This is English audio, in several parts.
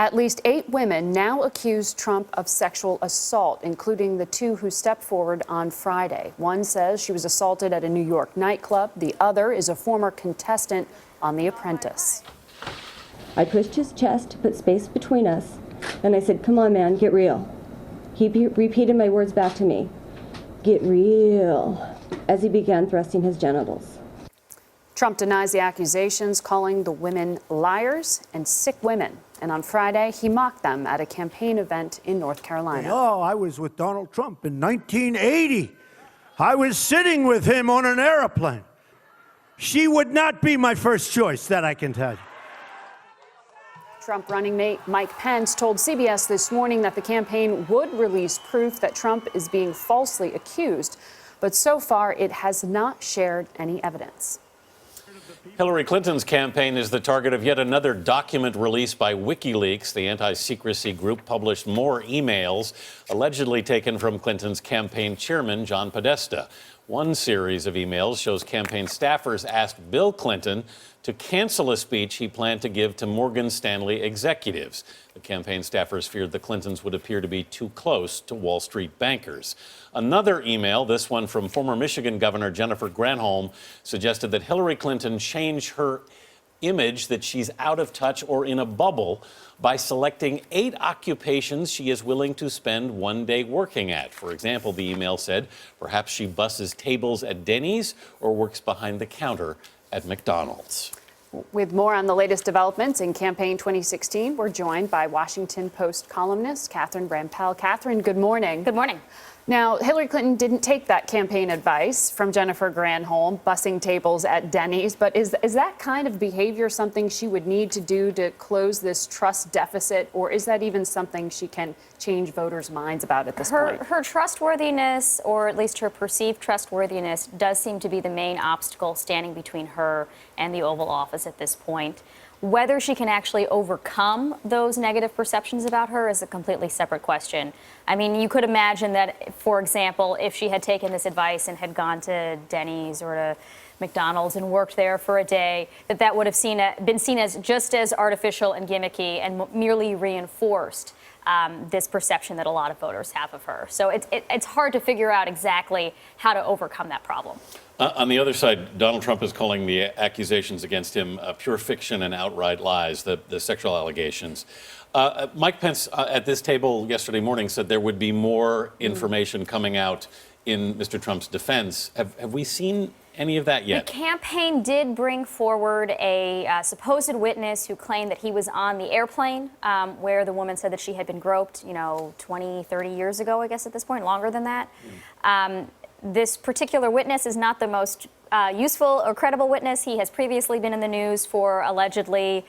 At least 8 women now accuse Trump of sexual assault, including the 2 who stepped forward on Friday. One says she was assaulted at a New York nightclub. The other is a former contestant on The Apprentice. I pushed his chest to put space between us, and I said, "Come on, man, get real." He repeated my words back to me, "Get real," as he began thrusting his genitals. Trump denies the accusations, calling the women liars and sick women. And on Friday, he mocked them at a campaign event in North Carolina. Oh, I was with Donald Trump in 1980. I was sitting with him on an airplane. She would not be my first choice, that I can tell you. Trump running mate Mike Pence told CBS this morning that the campaign would release proof that Trump is being falsely accused. But so far, it has not shared any evidence. Hillary Clinton's campaign is the target of yet another document released by WikiLeaks. The anti-secrecy group published more emails allegedly taken from Clinton's campaign chairman, John Podesta. One series of emails shows campaign staffers asked Bill Clinton to cancel a speech he planned to give to Morgan Stanley executives. The campaign staffers feared the Clintons would appear to be too close to Wall Street bankers. Another email, this one from former Michigan Governor Jennifer Granholm, suggested that Hillary Clinton change her image that she's out of touch or in a bubble by selecting 8 occupations she is willing to spend one day working at. For example, the email said perhaps she busses tables at Denny's or works behind the counter at McDonald's. With more on the latest developments in campaign 2016, we're joined by Washington Post columnist Catherine Rampell. Catherine, good morning. Good morning. Now, Hillary Clinton didn't take that campaign advice from Jennifer Granholm, bussing tables at Denny's, but is that kind of behavior something she would need to do to close this trust deficit, or is that even something she can change voters' minds about at this point? Her trustworthiness, or at least her perceived trustworthiness, does seem to be the main obstacle standing between her and the Oval Office at this point. Whether she can actually overcome those negative perceptions about her is a completely separate question. I mean, you could imagine that, for example, if she had taken this advice and had gone to Denny's or to McDonald's and worked there for a day, that would have been seen as just as artificial and gimmicky and merely reinforced this perception that a lot of voters have of her. So it's hard to figure out exactly how to overcome that problem. On the other side, Donald Trump is calling the accusations against him pure fiction and outright lies, the sexual allegations. Mike Pence at this table yesterday morning said there would be more information coming out in Mr. Trump's defense. Have we seen any of that yet? The campaign did bring forward a supposed witness who claimed that he was on the airplane where the woman said that she had been groped, 20, 30 years ago, I guess at this point, longer than that. This particular witness is not the most useful or credible witness. He has previously been in the news for allegedly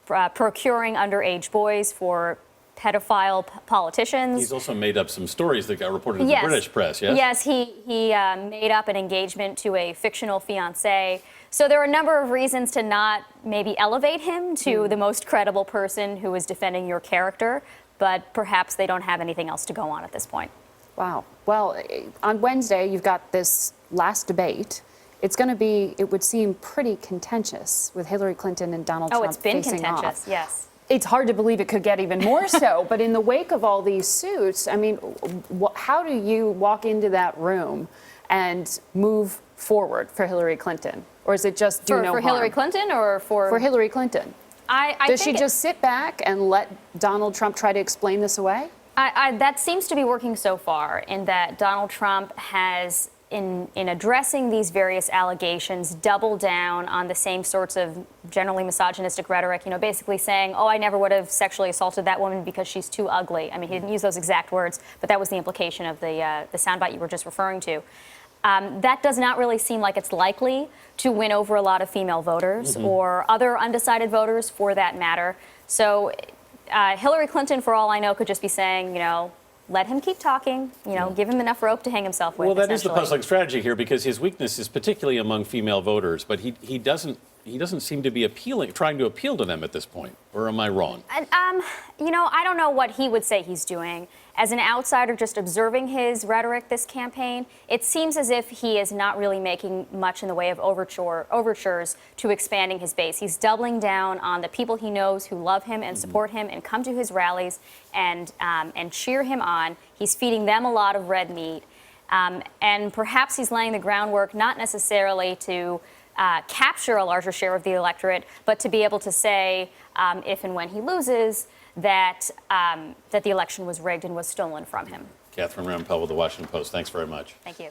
procuring underage boys for pedophile politicians. He's also made up some stories that got reported in the British press, yes? Yes, he made up an engagement to a fictional fiancée. So there are a number of reasons to not maybe elevate him to the most credible person who is defending your character, but perhaps they don't have anything else to go on at this point. Wow. Well, on Wednesday, you've got this last debate. It's going to be, it would seem, pretty contentious with Hillary Clinton and Donald Trump facing off. Oh, it's been contentious, yes. It's hard to believe it could get even more so, but in the wake of all these suits, I mean, how do you walk into that room and move forward for Hillary Clinton? Or is it just do no harm? For Hillary Clinton or for... For Hillary Clinton. Does she just sit back and let Donald Trump try to explain this away? That seems to be working so far, in that Donald Trump has, in addressing these various allegations, doubled down on the same sorts of generally misogynistic rhetoric, basically saying, oh, I never would have sexually assaulted that woman because she's too ugly. I mean, he didn't use those exact words, but that was the implication of the soundbite you were just referring to. That does not really seem like it's likely to win over a lot of female voters or other undecided voters for that matter. So Hillary Clinton, for all I know, could just be saying, let him keep talking, give him enough rope to hang himself with. Well, that is the puzzling strategy here, because his weakness is particularly among female voters, but he doesn't he doesn't seem to be trying to appeal to them at this point. Or am I wrong? You know, I don't know what he would say he's doing. As an outsider, just observing his rhetoric this campaign, it seems as if he is not really making much in the way of overtures to expanding his base. He's doubling down on the people he knows who love him and support him and come to his rallies and cheer him on. He's feeding them a lot of red meat. And perhaps he's laying the groundwork not necessarily to capture a larger share of the electorate, but to be able to say, if and when he loses, that the election was rigged and was stolen from him. Catherine Rampell with The Washington Post. Thanks very much. Thank you.